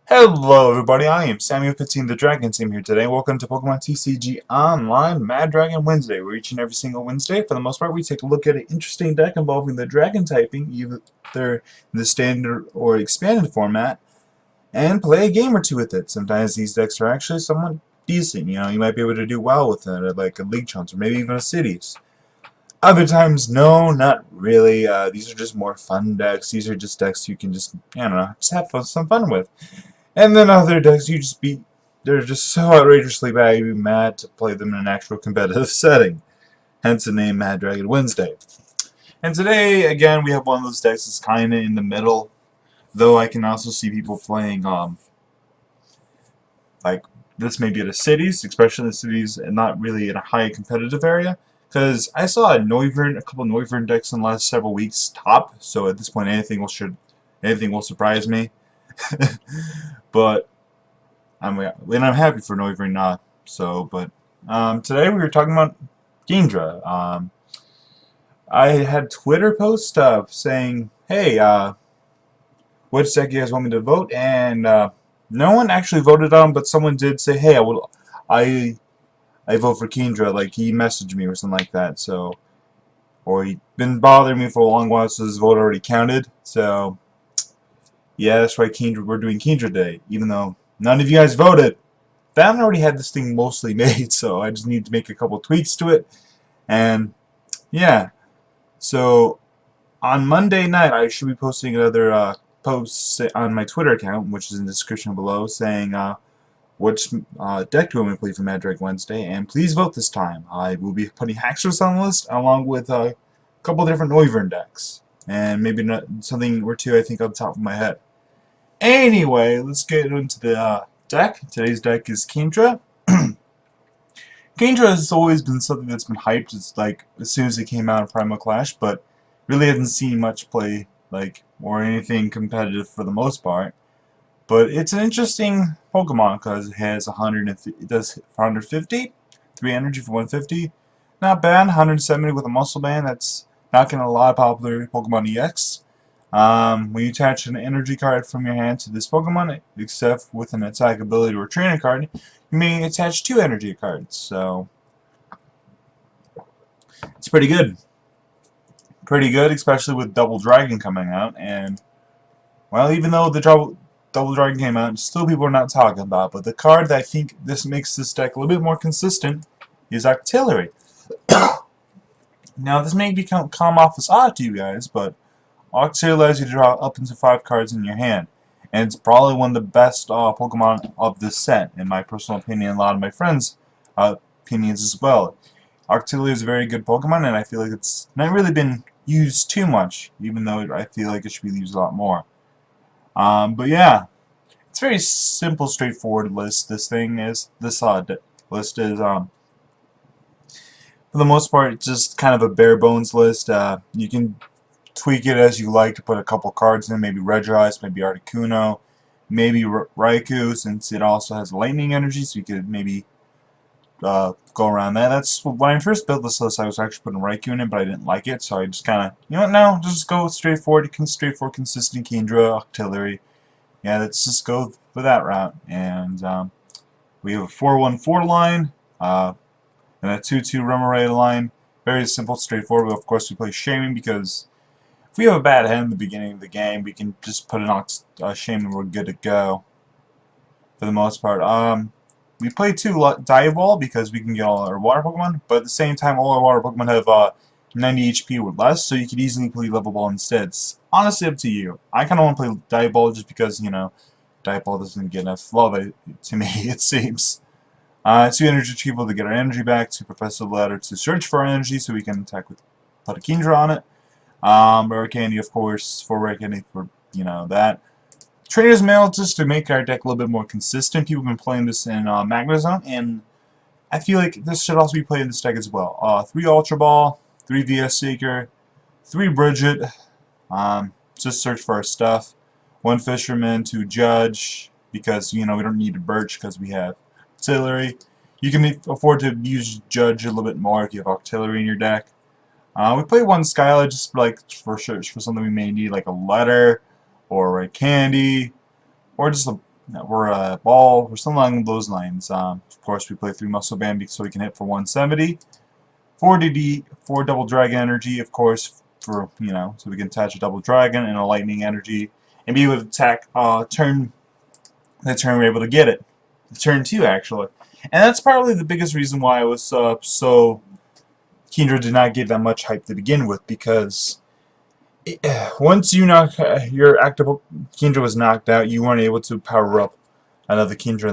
Hello everybody, I am Samuel 15 the Dragon Team here today. Welcome to Pokemon TCG Online Mad Dragon Wednesday, where each and every single Wednesday, for the most part, we take a look at an interesting deck involving the Dragon typing, either in the standard or expanded format, and play a game or two with it. Sometimes these decks are actually somewhat decent, you might be able to do well with it, at like a League Chance or maybe even a Cities. Other times, no, not really. These are just more fun decks. These are just decks you can just, I don't know, just have some fun with. And then other decks they're just so outrageously bad you'd be mad to play them in an actual competitive setting. Hence the name Mad Dragon Wednesday. And today, again, we have one of those decks that's kinda in the middle. Though I can also see people playing like this maybe at a cities, especially in the cities and not really in a high competitive area. Because I saw a couple Noivern decks in the last several weeks top, so at this point anything will surprise me. But I'm happy for Noivern not. Today we were talking about Kingdra. I had Twitter post saying, "Hey, which deck you guys want me to vote?" And no one actually voted on, but someone did say, "Hey, I I vote for Kingdra." Like he messaged me or something like that. So, or he'd been bothering me for a long while, so his vote already counted. So. Yeah, that's right, Kingdra. We're doing Kingdra Day, even though none of you guys voted. Batman already had this thing mostly made, so I just need to make a couple tweaks to it. And yeah, so on Monday night, I should be posting another post on my Twitter account, which is in the description below, saying which deck do you want me to play for Mad Drake Wednesday, and please vote this time. I will be putting Haxorus on the list, along with a couple different Noivern decks, and maybe something or two I think on the top of my head. Anyway, let's get into the deck. Today's deck is Kingdra. Kingdra has always been something that's been hyped. It's like as soon as it came out of Primal Clash, but really hasn't seen much play, like, or anything competitive for the most part. But it's an interesting Pokemon because it has 150. It does 150, 3 energy for 150. Not bad. 170 with a Muscle Band. That's knocking a lot of popular Pokemon EX. When you attach an energy card from your hand to this Pokemon, except with an attack ability or a trainer card, you may attach 2 energy cards. So it's pretty good. Pretty good, especially with Double Dragon coming out. And well, even though the Double Dragon came out, still people are not talking about. But the card that I think this makes this deck a little bit more consistent is Octillery. Now this may come off as odd to you guys, but Octillery allows you to draw up into 5 cards in your hand, and it's probably one of the best Pokemon of this set, in my personal opinion, and a lot of my friends' opinions as well. Octillery is a very good Pokemon, and I feel like it's not really been used too much, even though I feel like it should be used a lot more. But yeah, it's a very simple, straightforward list. This list is for the most part just kind of a bare bones list. You can tweak it as you like to put a couple cards in, maybe Regice, maybe Articuno, maybe Raikou, since it also has lightning energy, so you could maybe go around that. That's when I first built this list. I was actually putting Raikou in it, but I didn't like it, so I just kind of, you know what, no, just go straightforward, consistent Kingdra, Octillery. Yeah, let's just go for that route. And we have a 4-1-4 line, and a 2-2 Remoraid line. Very simple, straightforward. But of course, we play Shaming because if we have a bad hand in the beginning of the game, we can just put an Shame and we're good to go. For the most part. We play 2 Dive because we can get all our water Pokemon, but at the same time, all our water Pokemon have 90 HP or less, so you could easily play Level Ball instead. It's honestly up to you. I kind of want to play Dive Ball just because, you know, Dive Ball doesn't get enough love to me, it seems. 2 energy retrieval to get our energy back, 2 Professor Ladder to search for our energy so we can attack with put a Kingdra on it. Rare Candy, of course, for Rare Candy for, you know, that. Trainer's Mail just to make our deck a little bit more consistent. People have been playing this in Magma Zone, and I feel like this should also be played in this deck as well. 3 Ultra Ball, 3 VS Seeker, 3 Bridget, just search for our stuff. 1 Fisherman, 2 Judge, because, you know, we don't need a Birch because we have Octillery. You can afford to use Judge a little bit more if you have Octillery in your deck. We play 1 Skyla just for search for something we may need, like a letter, or a candy, or just We're a ball or something along those lines. Of course, we play 3 muscle band so we can hit for 170. 4 double dragon energy, of course, for so we can attach a double dragon and a lightning energy, and be able to attack turn we're able to get it. Turn 2 actually, and that's probably the biggest reason why I was so Kingdra did not get that much hype to begin with, because once you your active Kingdra was knocked out, you weren't able to power up another Kingdra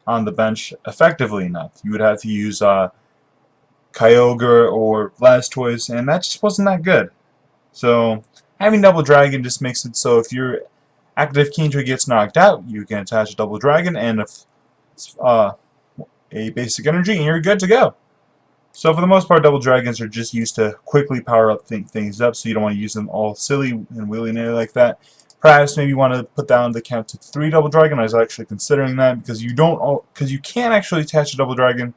on the bench effectively enough. You would have to use Kyogre or Blastoise, and that just wasn't that good. So having Double Dragon just makes it so if your active Kingdra gets knocked out, you can attach a Double Dragon and a basic energy, and you're good to go. So for the most part, Double Dragons are just used to quickly power up things up, so you don't want to use them all silly and willy-nilly like that. Perhaps maybe you want to put down the count to 3 Double Dragon. I was actually considering that, because you can't actually attach a Double Dragon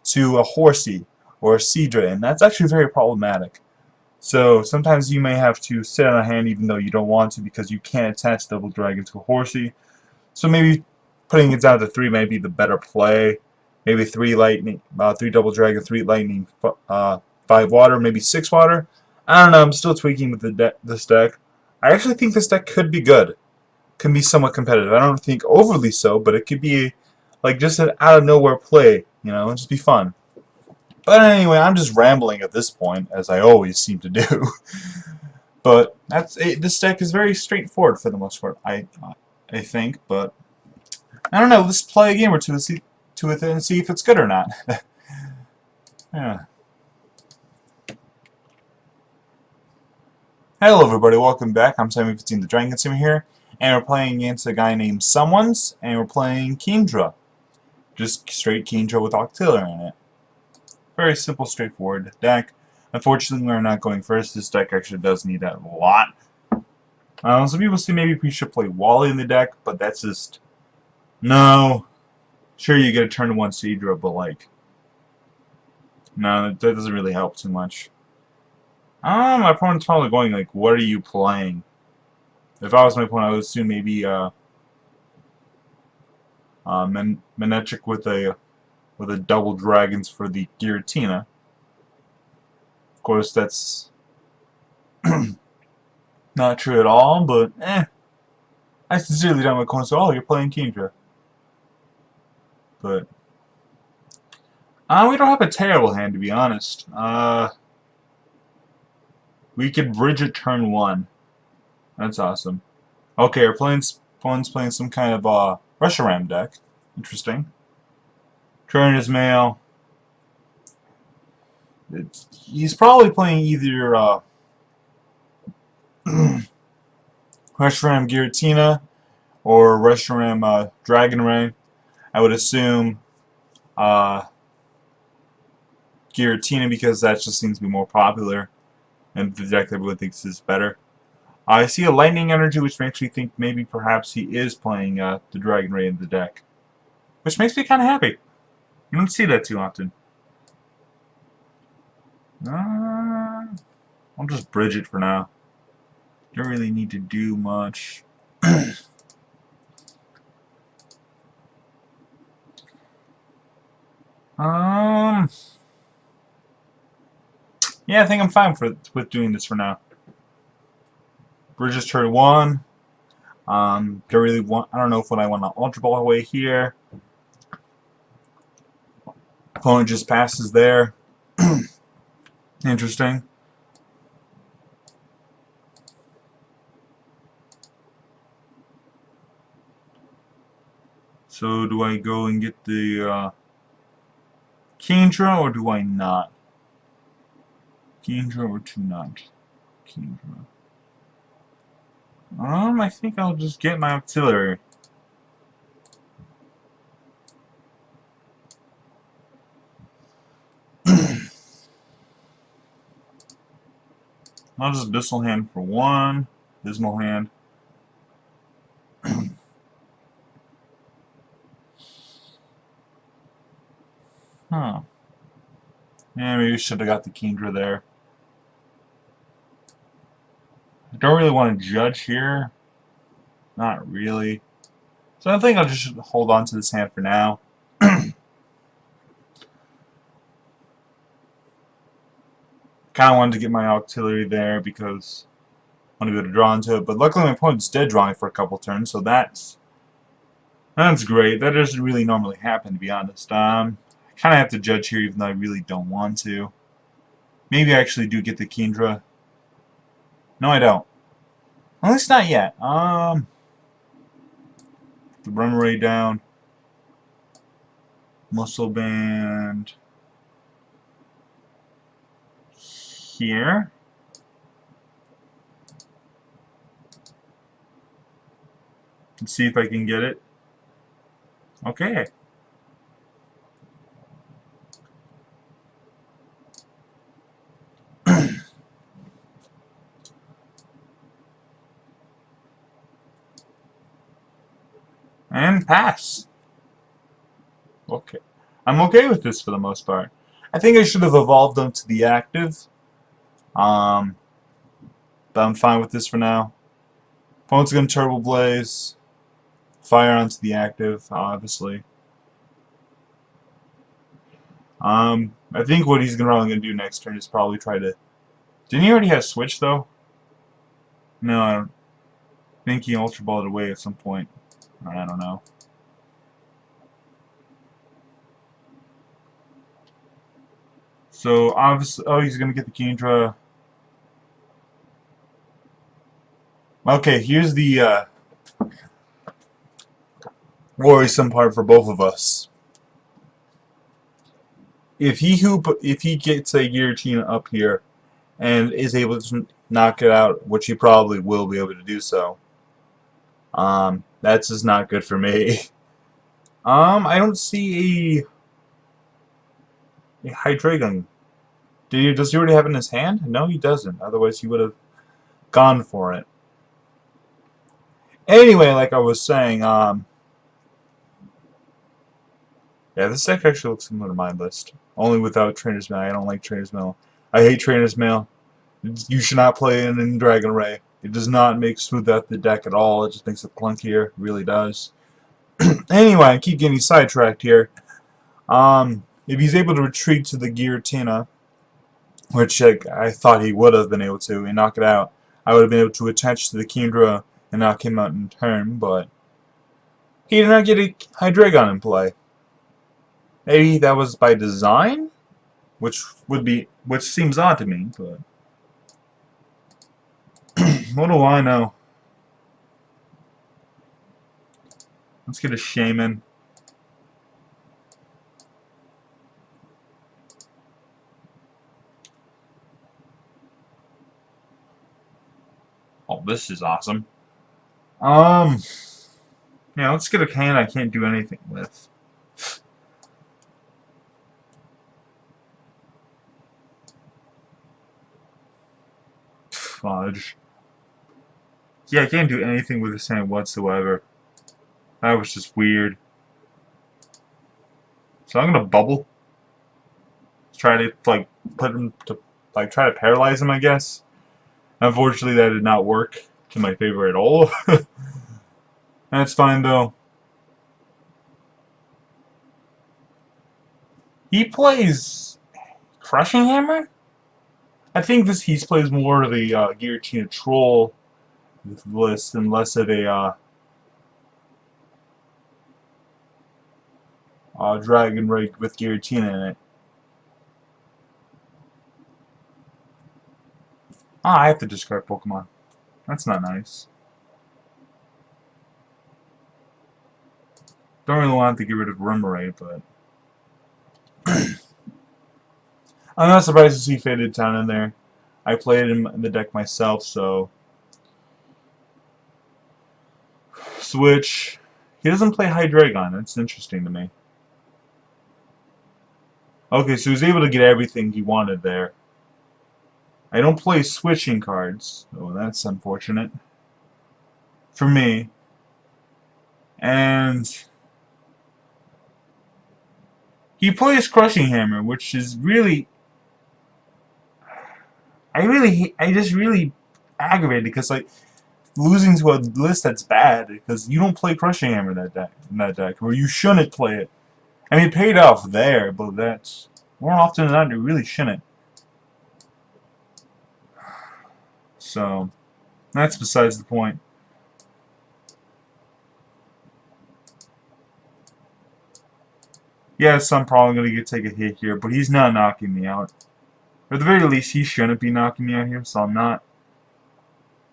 to a Horsey or a Seadra, and that's actually very problematic. So sometimes you may have to sit on a hand even though you don't want to, because you can't attach Double Dragon to a Horsey. So maybe putting it down to 3 may be the better play. Maybe 3 lightning, 3 double dragon, 3 lightning, 5 water, maybe 6 water. I don't know. I'm still tweaking with this deck. I actually think this deck could be good. Can be somewhat competitive. I don't think overly so, but it could be like just an out of nowhere play. It'd just be fun. But anyway, I'm just rambling at this point, as I always seem to do. But this deck is very straightforward for the most part. I think, but I don't know. Let's play a game or two with it and see if it's good or not. Yeah. Hello everybody, welcome back. I'm Simon15 the Dragon Sim here, and we're playing against a guy named Someone's, and we're playing Kingdra. Just straight Kingdra with Octiller in it. Very simple, straightforward deck. Unfortunately, we're not going first. This deck actually does need that a lot. Some people say maybe we should play Wally in the deck, but that's just... No. Sure, you get a turn 1 Seadra, but like... No, that doesn't really help too much. My opponent's probably going like, what are you playing? If I was my opponent, I would assume maybe Manechik with a double dragons for the Giratina. Of course, that's not true at all, but I sincerely doubt my opponent. So, oh, you're playing Kingdra. But we don't have a terrible hand, to be honest. We could bridge it turn 1. That's awesome. Okay, our opponent's playing some kind of Reshiram deck. Interesting. Turn is male. He's probably playing either Reshiram Giratina or Reshiram Dragon Ray. I would assume Giratina, because that just seems to be more popular and the deck that everyone thinks is better. I see a lightning energy, which makes me think maybe perhaps he is playing the Dragon Ray in the deck, which makes me kind of happy. You don't see that too often. I'll just bridge it for now. Don't really need to do much. Yeah, I think I'm fine with doing this for now. Bridges turn 1. Don't really want. I don't know if I want to Ultra Ball away here. Opponent just passes there. Interesting. So do I go and get the Kingdra, or do I not? Kingdra or to not? Kingdra. I think I'll just get my artillery. I'll just Abyssal Hand for 1. Dismal Hand. Huh. Yeah, maybe we should have got the Kingdra there. I don't really want to judge here. Not really. So I think I'll just hold on to this hand for now. Kind of wanted to get my artillery there because I want to be able to draw into it. But luckily my opponent's dead drawing for a couple turns, so that's great. That doesn't really normally happen, to be honest. I kind of have to judge here, even though I really don't want to. Maybe I actually do get the Kingdra. No, I don't. At least not yet. The run rate down. Muscle band. Here. Let's see if I can get it. Okay. And pass. Okay. I'm okay with this for the most part. I think I should have evolved them to the active. But I'm fine with this for now. Opponent's going to Turbo Blaze. Fire onto the active, obviously. I think what he's probably going to do next turn is probably try to... Didn't he already have Switch, though? No, I don't think he Ultra Balled it away at some point. I don't know. So, obviously... Oh, he's going to get the Kingdra. Okay, here's the worrisome part for both of us. If he gets a Giratina up here and is able to knock it out, which he probably will be able to do so, that's just not good for me. I don't see a Hydreigon. Does he already have it in his hand? No, he doesn't. Otherwise, he would have gone for it. Anyway, like I was saying, yeah, this deck actually looks similar to my list. Only without Trainer's Mail. I don't like Trainer's Mail. I hate Trainer's Mail. You should not play it in Dragon Ray. It does not make smooth out the deck at all. It just makes it clunkier. It really does. Anyway, I keep getting sidetracked here. If he's able to retreat to the Giratina, which I thought he would have been able to, and knock it out, I would have been able to attach to the Kingdra and knock him out in turn, but he did not get a Hydreigon in play. Maybe that was by design, which seems odd to me, but what do I know? Let's get a Shaman. Oh, this is awesome. Yeah, let's get a hand I can't do anything with. Fudge. Yeah, I can't do anything with this hand whatsoever. That was just weird. So I'm gonna bubble. Try to put him to try to paralyze him, I guess. Unfortunately, that did not work to my favor at all. That's fine though. He plays Crushing Hammer? I think he plays more of the Giratina Troll list and less of a Dragon Rake with Giratina in it. Ah, I have to discard Pokemon. That's not nice. Don't really want to get rid of Remoraid, but I'm not surprised to see Faded Town in there. I played him in the deck myself, so switch. He doesn't play Hydreigon. That's interesting to me. Okay, so he was able to get everything he wanted there. I don't play switching cards. Oh, that's unfortunate. For me. And he plays Crushing Hammer, which is really... I just really aggravated because, losing to a list that's bad because you don't play Crushing Hammer in that deck, or you shouldn't play it. I mean, it paid off there, but that's more often than not, you really shouldn't. So that's besides the point. Yes, I'm probably gonna take a hit here, but he's not knocking me out. Or at the very least, he shouldn't be knocking me out here, so I'm not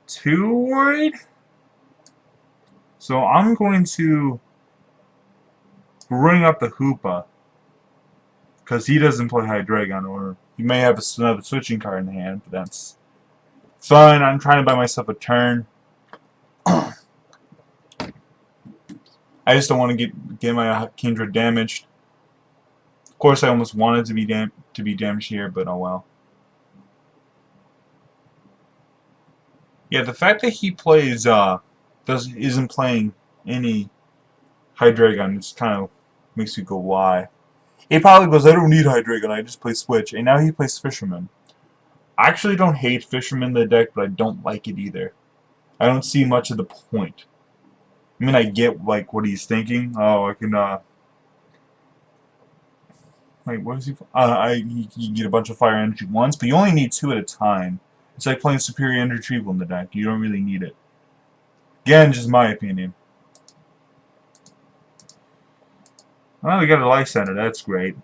too worried. So I'm going to bring up the Hoopa, because he doesn't play Hydreigon, or he may have another switching card in hand, but that's fine. I'm trying to buy myself a turn. I just don't want to get my Kingdra damaged. Of course, I almost wanted to be damaged here, but oh well. Yeah, the fact that he plays isn't playing any Hydreigon just kind of makes you go, why? He probably goes, I don't need Hydreigon, I just play Switch, and now he plays Fisherman. I actually don't hate Fisherman in the deck, but I don't like it either. I don't see much of the point. I mean, I get like what he's thinking. Oh, I can wait, what is he? You get a bunch of fire energy once, but you only need 2 at a time. It's like playing Superior Energy Retrieval in the deck. You don't really need it. Again, just my opinion. Well, we got a Life Center. That's great.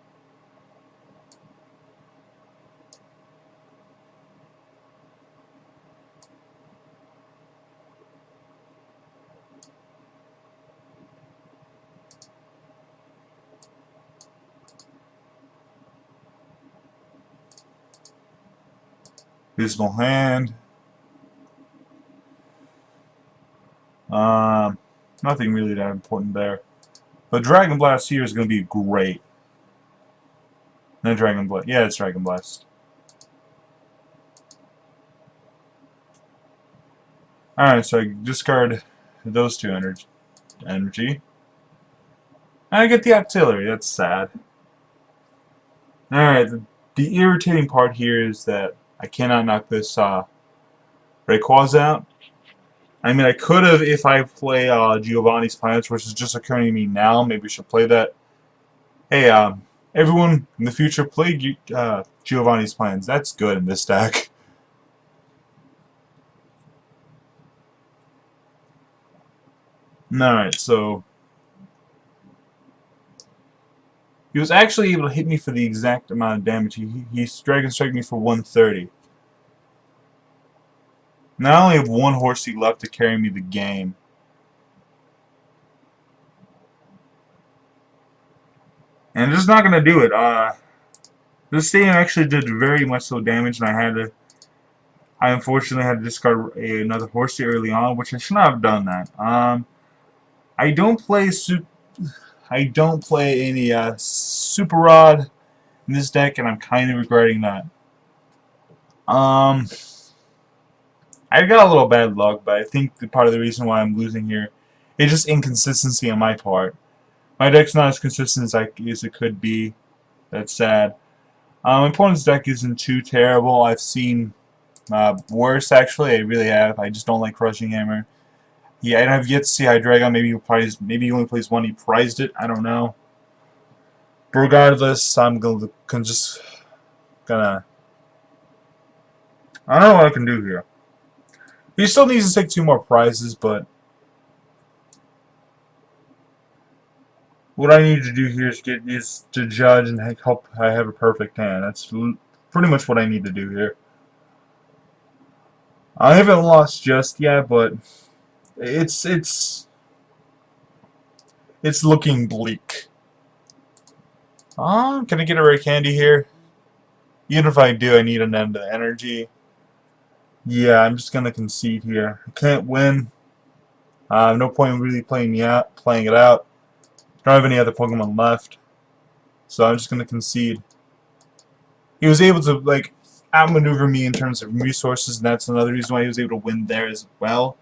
Visible hand. Nothing really that important there. But Dragon Blast here is going to be great. No Dragon Blast. Yeah, it's Dragon Blast. Alright, so I discard those 2 energy. I get the Octillery. That's sad. Alright, the irritating part here is that I cannot knock this Rayquaza out. I mean, I could have if I play Giovanni's Planets, which is just occurring to me now. Maybe we should play that. Hey, everyone in the future, play Giovanni's Plans. That's good in this deck. Alright, so he was actually able to hit me for the exact amount of damage. He Dragon Strike me for 130. Now I only have 1 Horsey left to carry me the game. And it's not going to do it. This stadium actually did very much so damage, and I unfortunately had to discard another Horsey early on, which I should not have done that. I don't play any Super Rod in this deck, and I'm kind of regretting that. I got a little bad luck, but I think part of the reason why I'm losing here is just inconsistency on my part. My deck's not as consistent as it could be. That's sad. My opponent's deck isn't too terrible. I've seen worse, actually. I really have. I just don't like Crushing Hammer. Yeah, I have yet to see Hydreigon. Maybe he only plays 1. He prized it. I don't know. But regardless, I'm just gonna. I don't know what I can do here. He still needs to take 2 more prizes, but what I need to do here is to judge and hope I have a perfect hand. That's pretty much what I need to do here. I haven't lost just yet, but it's looking bleak. Can I get a rare candy here? Even if I do, I need an end of energy. Yeah, I'm just gonna concede here. I can't win. No point in really playing it out. Don't have any other Pokemon left, so I'm just gonna concede. He was able to like outmaneuver me in terms of resources, and that's another reason why he was able to win there as well.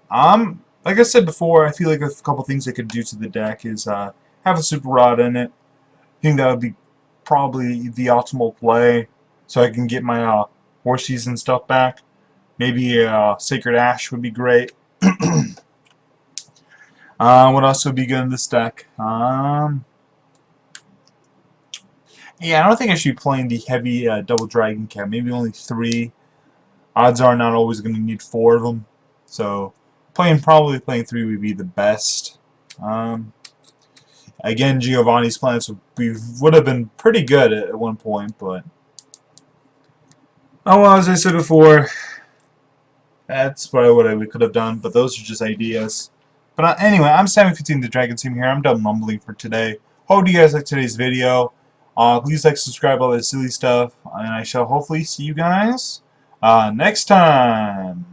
Like I said before, I feel like a couple things I could do to the deck is have a Super Rod in it. I think that would be probably the optimal play, so I can get my Horsies and stuff back. Maybe Sacred Ash would be great. What else would be good in this deck? Yeah, I don't think I should be playing the heavy double dragon cat. Maybe only 3. Odds are not always going to need 4 of them. So probably playing 3 would be the best. Again, Giovanni's plans would have been pretty good at one point, but oh well, as I said before, that's probably what we could have done. But those are just ideas. But anyway, I'm Sammy15 the Dragon Team here. I'm done mumbling for today. Hope you guys liked today's video. Please like, subscribe, all that silly stuff, and I shall hopefully see you guys next time.